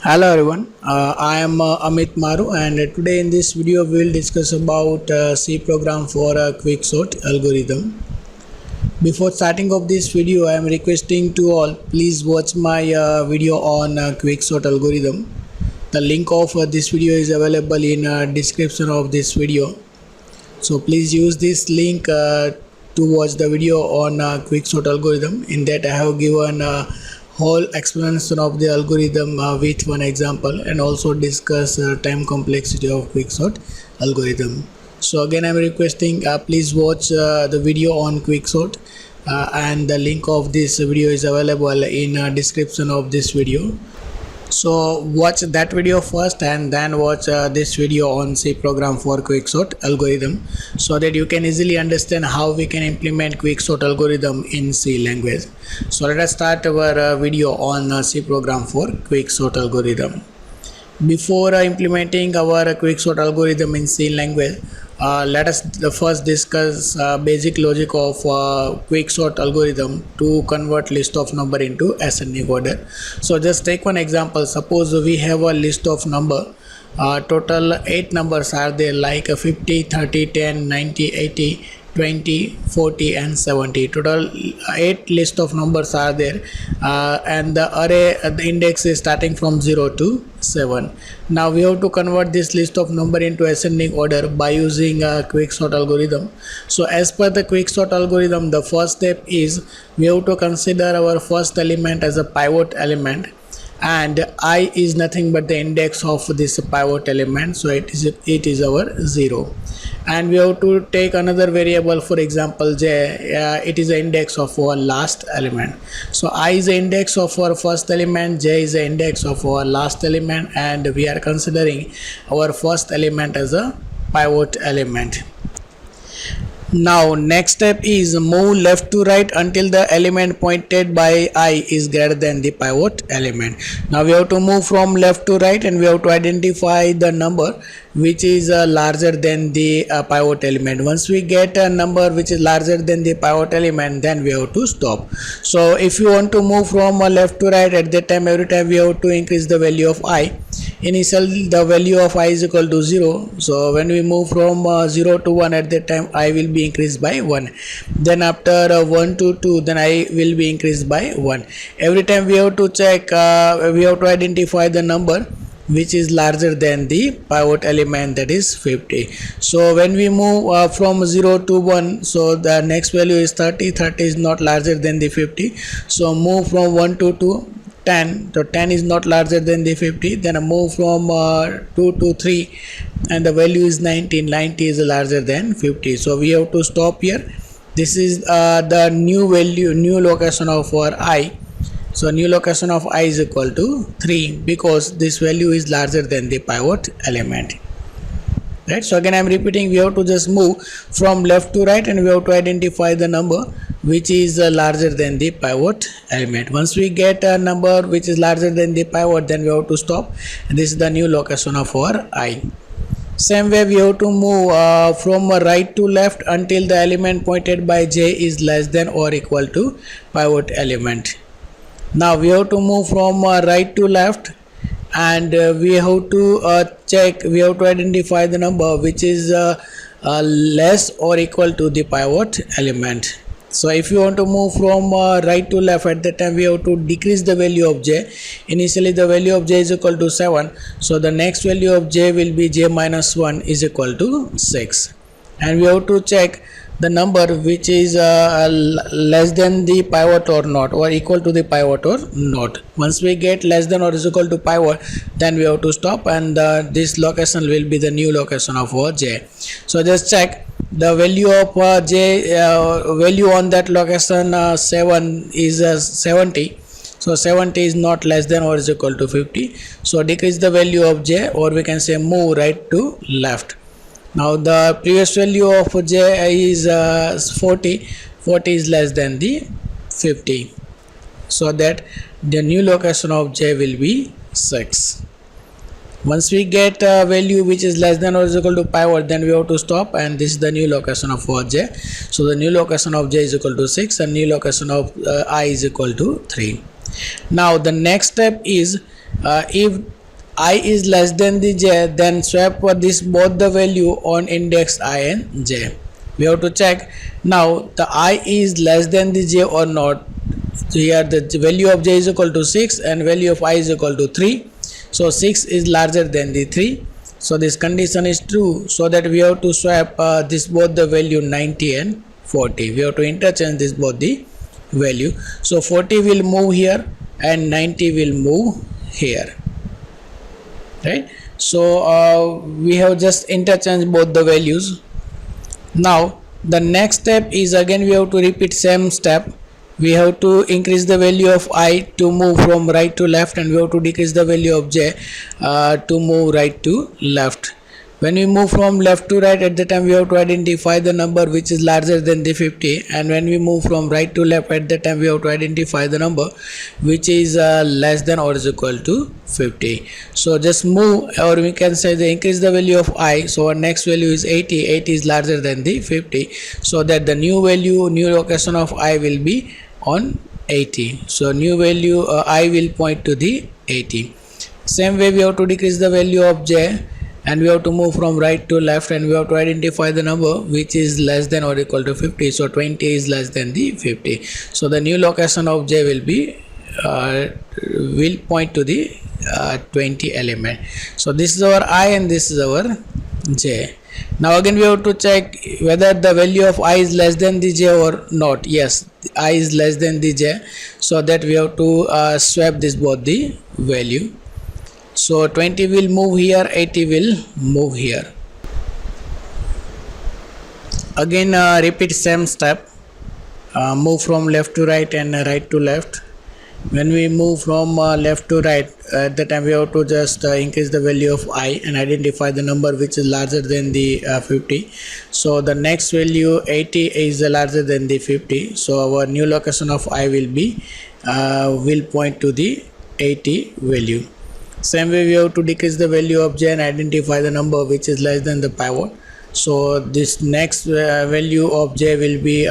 Hello everyone, I am Amit Maru, and today in this video we will discuss about C program for a quicksort algorithm. Before starting of this video, I am requesting to all please watch my video on quicksort algorithm. The link of this video is available in description of this video. So please use this link to watch the video on quicksort algorithm. In that I have given whole explanation of the algorithm with one example, and also discuss time complexity of quicksort algorithm. So again I am requesting please watch the video on quicksort, and the link of this video is available in description of this video. So watch that video first and then watch this video on C program for quicksort algorithm, so that you can easily understand how we can implement quicksort algorithm in C language. So let us start our video on C program for quicksort algorithm. Before implementing our quicksort algorithm in C language, let us first discuss basic logic of quicksort algorithm to convert list of number into ascending order. So just take one example. Suppose we have a list of number, total 8 numbers are there, like 50, 30, 10, 90, 80, 20, 40 and 70. Total 8 list of numbers are there, and the array, the index is starting from 0 to 7. Now we have to convert this list of number into ascending order by using a quicksort algorithm. So as per the quicksort algorithm, the first step is we have to consider our first element as a pivot element, and I is nothing but the index of this pivot element, so it is our 0. And we have to take another variable, for example j, it is the index of our last element. So I is the index of our first element, j is the index of our last element, and we are considering our first element as a pivot element. Now next step is move left to right until the element pointed by I is greater than the pivot element. Now we have to move from left to right, and we have to identify the number which is larger than the pivot element. Once we get a number which is larger than the pivot element, then we have to stop. So if you want to move from left to right, at that time every time we have to increase the value of I. Initially the value of I is equal to 0, so when we move from 0 to 1, at that time I will be increased by 1. Then after 1 to 2, then I will be increased by 1. Every time we have to check, we have to identify the number which is larger than the pivot element, that is 50. So when we move from 0 to 1, so the next value is 30. 30 is not larger than the 50. So move from 1 to 2, 10, so 10 is not larger than the 50. Then I move from 2 to 3, and the value is 90. 90 is larger than 50. So we have to stop here. This is the new value, new location of our I. So new location of I is equal to 3, because this value is larger than the pivot element. Right, so again I am repeating, we have to just move from left to right, and we have to identify the number which is larger than the pivot element. Once we get a number which is larger than the pivot, then we have to stop, and this is the new location of our I. Same way we have to move from right to left until the element pointed by j is less than or equal to pivot element. Now we have to move from right to left, and we have to check, we have to identify the number which is less or equal to the pivot element. So if you want to move from right to left, at that time we have to decrease the value of j. Initially the value of j is equal to 7, so the next value of j will be j minus 1 is equal to 6, and we have to check the number which is less than the pivot or not, or equal to the pivot or not. Once we get less than or is equal to pivot, then we have to stop, and this location will be the new location of our j. So just check the value of j, value on that location 7 is 70. So 70 is not less than or is equal to 50. So decrease the value of j, or we can say move right to left. Now the previous value of j is 40. 40 is less than the 50, so that the new location of j will be 6. Once we get a value which is less than or is equal to pivot, then we have to stop, and this is the new location of our j. So the new location of j is equal to 6, and new location of I is equal to 3. Now the next step is If I is less than the j, then swap for this both the value on index I and j. We have to check now the I is less than the j or not. So here the value of j is equal to 6 and value of I is equal to 3. So 6 is larger than the 3. So this condition is true. So that we have to swap this both the value 90 and 40. We have to interchange this both the value. So 40 will move here and 90 will move here. Right. So we have just interchanged both the values. Now the next step is again we have to repeat same step. We have to increase the value of I to move from right to left, and we have to decrease the value of j to move right to left. When we move from left to right, at the time we have to identify the number which is larger than the 50, and when we move from right to left, at the time we have to identify the number which is less than or is equal to 50. So just move, or we can say the increase the value of I. So our next value is 80. 80 is larger than the 50, so that the new value, new location of I will be on 80. So new value I will point to the 80. Same way we have to decrease the value of j, and we have to move from right to left, and we have to identify the number which is less than or equal to 50. So 20 is less than the 50. So the new location of j will be will point to the 20 element. So this is our I and this is our j. Now again we have to check whether the value of I is less than the j or not. Yes, I is less than the j, so that we have to swap this both the value. So 20 will move here, 80 will move here. Again repeat same step, move from left to right and right to left. When we move from left to right, at the time we have to just increase the value of I and identify the number which is larger than the 50. So the next value 80 is larger than the 50. So our new location of I will be will point to the 80 value. Same way we have to decrease the value of j and identify the number which is less than the pivot. So this next value of j will be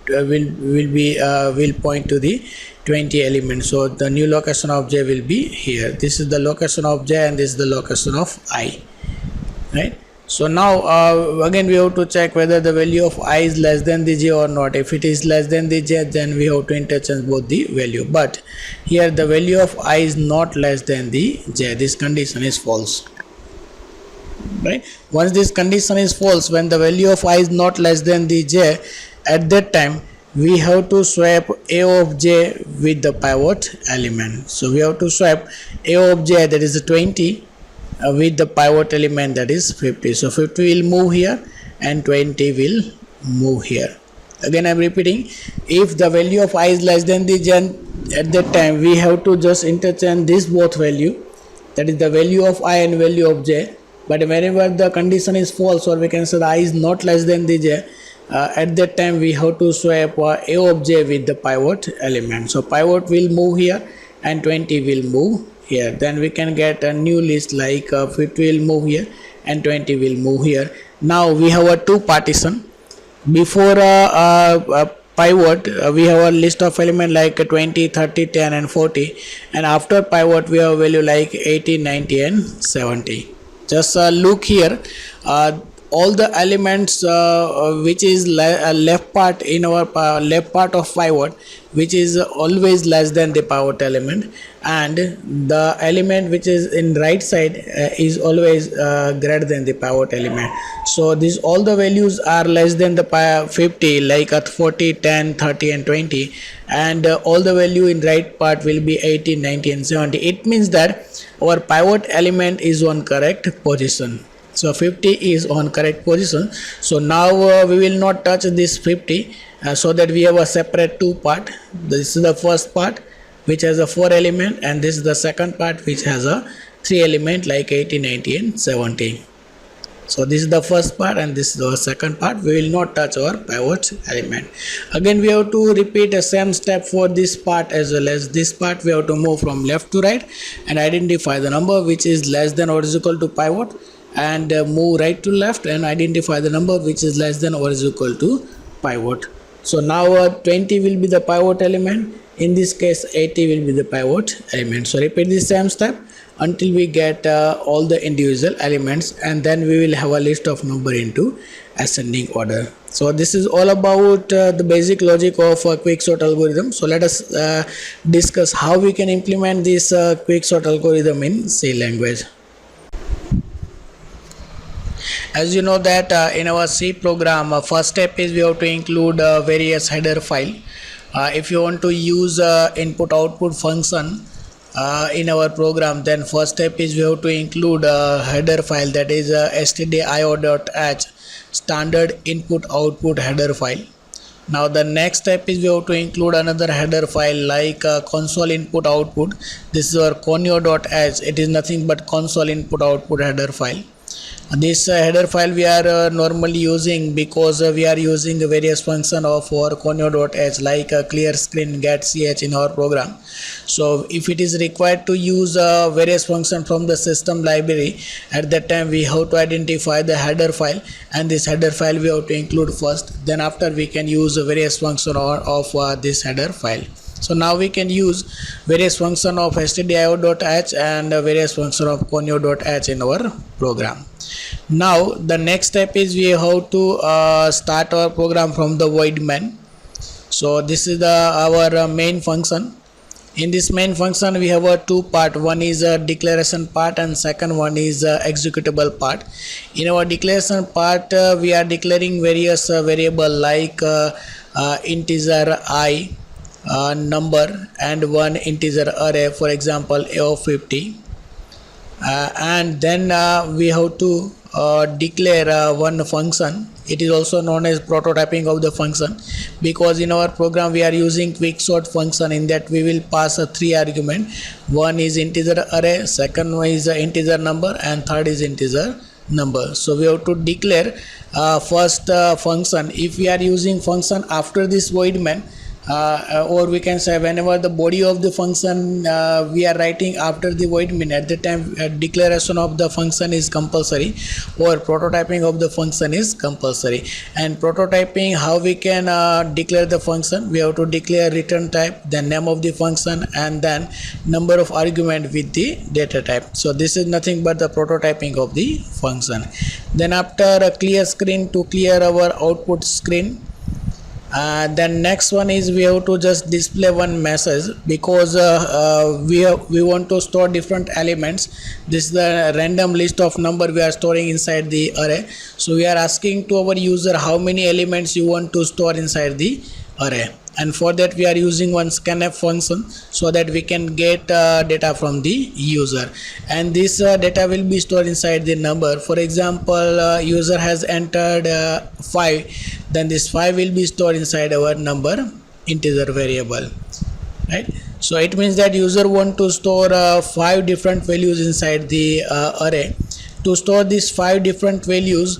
will point to the 20 element. So the new location of j will be here. This is the location of j and this is the location of I. Right. So now again we have to check whether the value of I is less than the j or not. If it is less than the j, then we have to interchange both the value. But here the value of I is not less than the j. This condition is false. Right. Once this condition is false, when the value of I is not less than the j, at that time we have to swap a of j with the pivot element. So we have to swap a of j, that is 20, with the pivot element, that is 50. So 50 will move here and 20 will move here. Again I am repeating, if the value of I is less than the j, at that time we have to just interchange this both value, that is the value of I and value of j. But whenever the condition is false, or we can say the I is not less than the j, at that time we have to swap a of j with the pivot element. So pivot will move here and 20 will move here. Then we can get a new list like 50 will move here and 20 will move here. Now we have a two partition. Before pivot we have a list of element like 20, 30, 10 and 40, and after pivot we have value like 80, 90 and 70. Just look here, all the elements which is left part in our left part of pivot, which is always less than the pivot element, and the element which is in right side is always greater than the pivot element. So these all the values are less than the 50, like at 40, 10, 30 and 20, and all the value in right part will be 80, 90 and 70. It means that our pivot element is on correct position. So 50 is on correct position. So now we will not touch this 50, so that we have a separate two part. This is the first part which has a 4 element, and this is the second part which has a 3 element like 80, 90 and 70. So this is the first part and this is the second part. We will not touch our pivot element. Again we have to repeat the same step for this part as well as this part. We have to move from left to right and identify the number which is less than or is equal to pivot, and move right to left and identify the number which is less than or is equal to pivot. So now 20 will be the pivot element, In this case 80 will be the pivot element. So repeat the same step until we get all the individual elements, and then we will have a list of number into ascending order. So this is all about the basic logic of quicksort algorithm. So let us discuss how we can implement this quicksort algorithm in C language. As you know that in our C program, first step is we have to include various header file. If you want to use input output function in our program, then first step is we have to include a header file, that is stdio.h, standard input output header file. Now the next step is we have to include another header file like console input output. This is our conio.h. It is nothing but console input output header file. This header file we are normally using because we are using various function of our conio.h like clear screen, get ch in our program. So if it is required to use various function from the system library, at that time we have to identify the header file, and this header file we have to include first. Then after we can use various function of this header file. So now we can use various function of stdio.h and various function of conio.h in our program. Now the next step is we have to start our program from the void main. So this is our main function. In this main function we have a two part. One is a declaration part and second one is a executable part. In our declaration part we are declaring various variable like integer I, number, and one integer array, for example a of 50, and then we have to declare one function. It is also known as prototyping of the function, because in our program we are using quicksort function. In that we will pass a three argument. One is integer array, second one is integer number, and third is integer number. So we have to declare first function. If we are using function after this void main, or we can say whenever the body of the function we are writing after the void main, at the time declaration of the function is compulsory, or prototyping of the function is compulsory. And prototyping, how we can declare the function? We have to declare return type, then name of the function, and then number of argument with the data type. So this is nothing but the prototyping of the function. Then after a clear screen, to clear our output screen, then next one is we have to just display one message, because we want to store different elements. This is the random list of number we are storing inside the array. So we are asking to our user how many elements you want to store inside the array, and for that we are using one scanf function so that we can get data from the user, and this data will be stored inside the number. For example, user has entered 5, then this 5 will be stored inside our number integer variable, right? So it means that user want to store 5 different values inside the array. To store these 5 different values,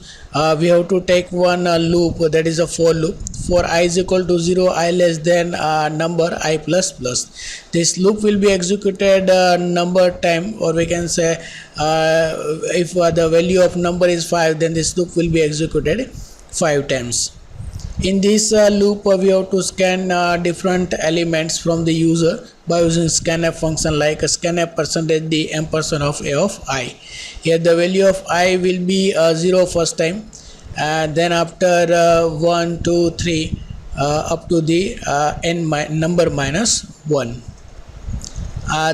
we have to take one loop, that is a for loop. For I is equal to 0, I less than number I plus plus. This loop will be executed number time, or we can say if the value of number is 5, then this loop will be executed 5 times. In this loop we have to scan different elements from the user by using scanf function like a scanf %d ampersand of a of I. Here the value of I will be 0 first time, and then after 1, 2, 3 up to the number minus 1.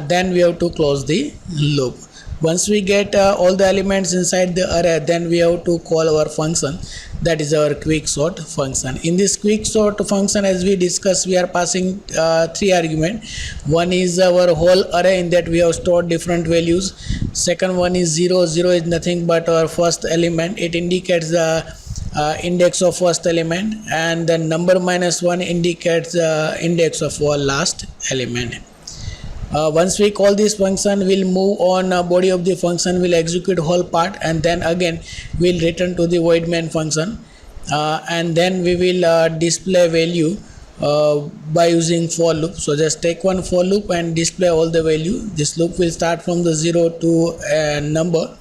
Then we have to close the loop. Once we get all the elements inside the array, then we have to call our function, that is our quicksort function. In this quicksort function, as we discussed, we are passing 3 arguments. One is our whole array, in that we have stored different values. Second one is 0. 0 is nothing but our first element. It indicates the index of first element, and the number minus 1 indicates the index of our last element. Once we call this function, we'll move on body of the function, will execute whole part, and then again we'll return to the void main function, and then we will display value by using for loop. So just take one for loop and display all the value. This loop will start from the 0 to number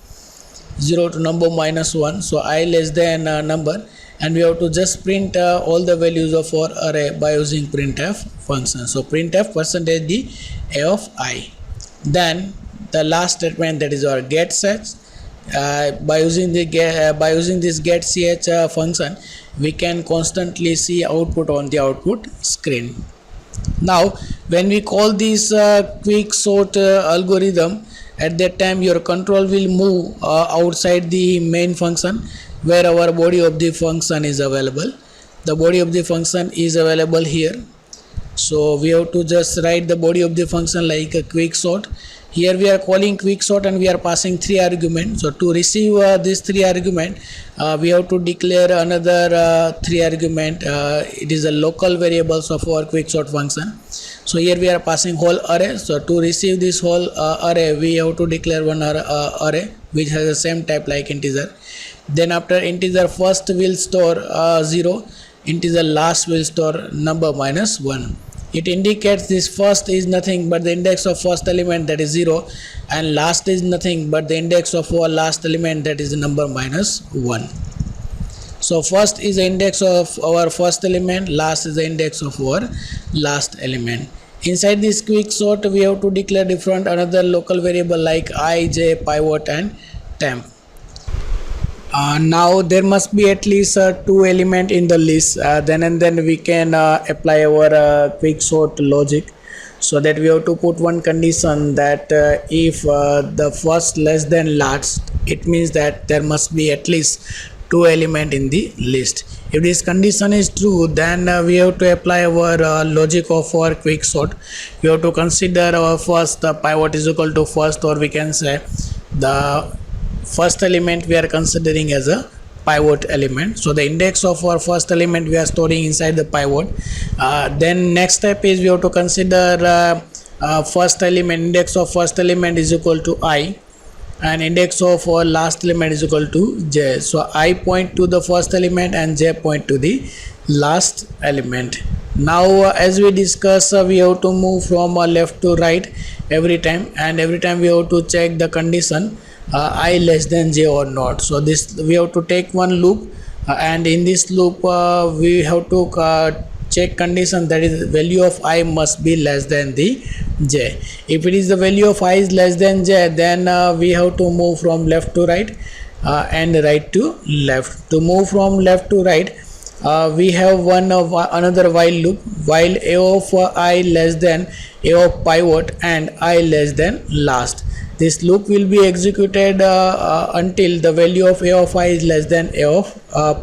minus 1, so I less than number, and we have to just print all the values of our array by using printf function. So printf percentage d a of I. Then the last statement, that is our get ch. By using this get ch function, we can constantly see output on the output screen. Now when we call this quick sort algorithm, at that time your control will move outside the main function where our body of the function is available. The body of the function is available here. So we have to just write the body of the function like a quick sort. Here we are calling quick sort and we are passing 3 arguments. So to receive this 3 argument, we have to declare another 3 argument. It is a local variables of our quick sort function. So here we are passing whole array. So to receive this whole array, we have to declare one array which has the same type like integer. Then after integer first will store 0, integer last will store number minus 1. It indicates this first is nothing but the index of first element, that is 0, and last is nothing but the index of our last element, that is number minus 1. So first is the index of our first element, last is the index of our last element. Inside this quick sort, we have to declare different another local variable like I, j, pivot and temp. Now there must be at least 2 element in the list, then we can apply our quick sort logic. So that we have to put one condition that if the first less than last, it means that there must be at least 2 element in the list. If this condition is true, then we have to apply our logic of our quick sort. We have to consider our first pivot is equal to first, or we can say the first element we are considering as a pivot element. So the index of our first element we are storing inside the pivot. Then next step is we have to consider first element, index of first element is equal to I, and index of our last element is equal to j. So I point to the first element and j point to the last element. Now as we discuss, we have to move from left to right every time, and every time we have to check the condition I less than j or not. So this we have to take one loop, and in this loop we have to check condition, that is value of I must be less than the j. If it is the value of I is less than j, then we have to move from left to right and right to left. To move from left to right, we have another while loop, while a of I less than a of pivot and I less than last. This loop will be executed until the value of a of I is less than a of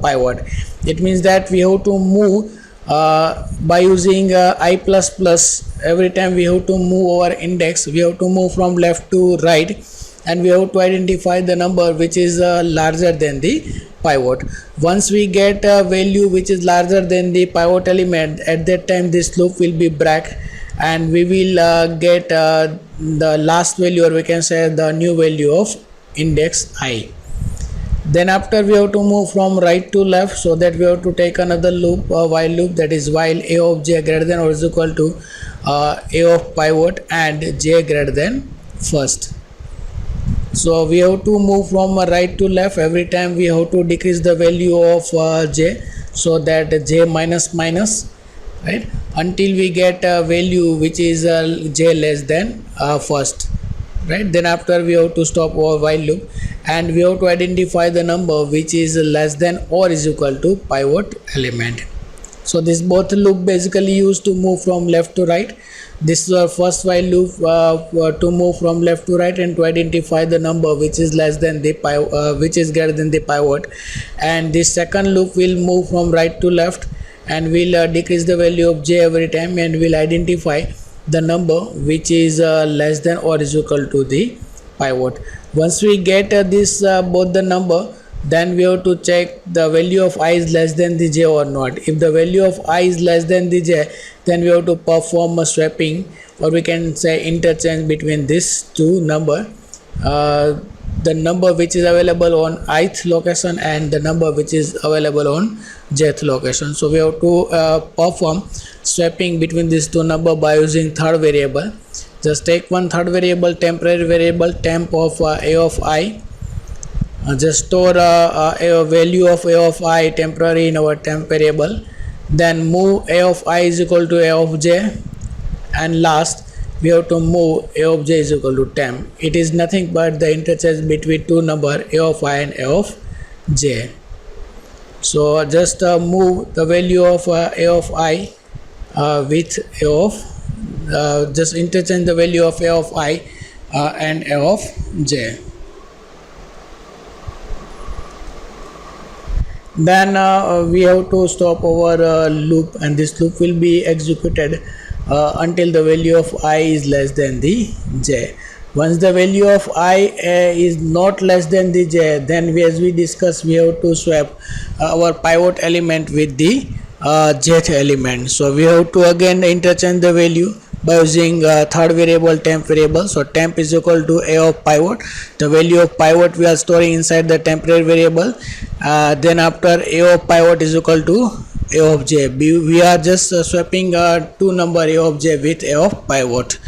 pivot. It means that we have to move by using I plus plus. Every time we have to move our index, we have to move from left to right, and we have to identify the number which is larger than the pivot. Once we get a value which is larger than the pivot element, at that time this loop will be break, and we will get the last value, or we can say the new value of index I. Then after we have to move from right to left, so that we have to take another loop, while loop, that is while a of j greater than or is equal to a of pivot and j greater than first. So we have to move from right to left. Every time we have to decrease the value of j, so that j minus minus, right, until we get a value which is j less than first, right. Then after we have to stop our while loop, and we have to identify the number which is less than or is equal to pivot element. So this both loop basically used to move from left to right. This is our first while loop to move from left to right and to identify the number which is less than the which is greater than the pivot. And this second loop will move from right to left and will decrease the value of j every time, and will identify the number which is less than or is equal to the pivot. Once we get this both the number, then we have to check the value of I is less than the j or not. If the value of I is less than the j, then we have to perform a swapping, or we can say interchange between these two number, the number which is available on ith location and the number which is available on jth location. So we have to perform swapping between these two number by using third variable. Just take one third variable, temporary variable temp of a of I, just store a value of a of I temporary in our temp variable, then move a of I is equal to a of j, and last we have to move a of j is equal to temp. It is nothing but the interchange between two number a of I and a of j. So just move the value of a of I with a of just interchange the value of a of I and a of j. Then we have to stop our loop, and this loop will be executed until the value of I is less than the j. Once the value of I is not less than the j, then as we discussed, we have to swap our pivot element with the jth element. So we have to again interchange the value by using third variable temp variable. So temp is equal to a of pivot, the value of pivot we are storing inside the temporary variable. Then after a of pivot is equal to a of j, we are just swapping two number a of j with a of pivot.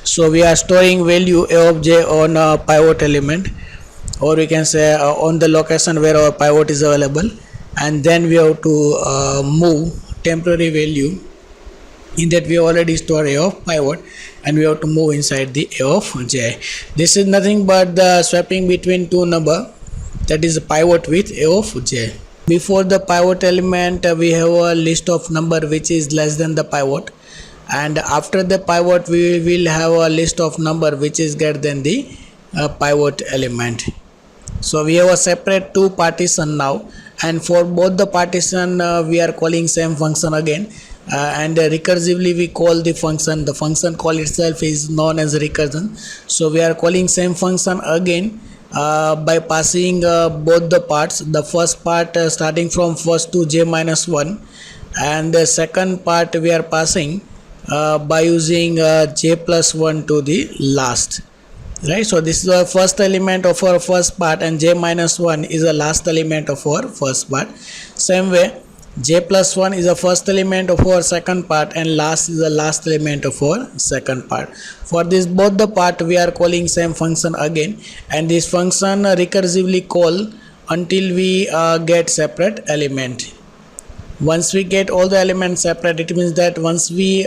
So we are storing value a of j on pivot element, or we can say on the location where our pivot is available, and then we have to move temporary value in that we already store a of pivot, and we have to move inside the a of j. This is nothing but the swapping between two number, that is pivot with a of j. Before the pivot element we have a list of number which is less than the pivot, and after the pivot we will have a list of number which is greater than the pivot element. So we have a separate two partition now, and for both the partition we are calling same function again, and recursively we call the function call itself is known as recursion. So we are calling same function again by passing both the parts, the first part starting from first to j minus 1, and the second part we are passing by using j plus 1 to the last, right? So this is the first element of our first part, and j minus 1 is the last element of our first part. Same way, j plus 1 is the first element of our second part, and last is the last element of our second part. For this both the part we are calling same function again, and this function recursively call until we get separate element. Once we get all the elements separate, it means that once we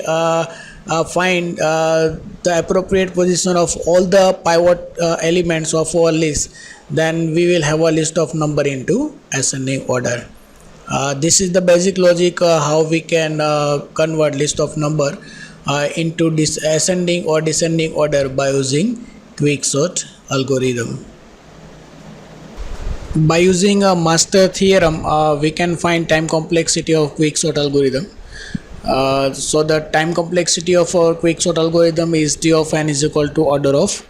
find the appropriate position of all the pivot elements of our list, then we will have a list of number into ascending order. This is the basic logic how we can convert list of number into this ascending or descending order by using quicksort algorithm. By using a master theorem we can find time complexity of quicksort algorithm. So the time complexity of our quicksort algorithm is T of n is equal to order of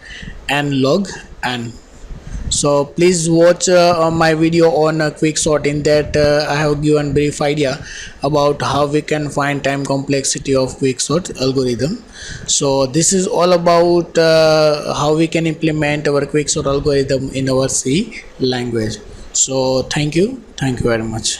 n log n. So please watch my video on quicksort. In that I have given brief idea about how we can find time complexity of quicksort algorithm. So this is all about how we can implement our quicksort algorithm in our C language. So thank you very much.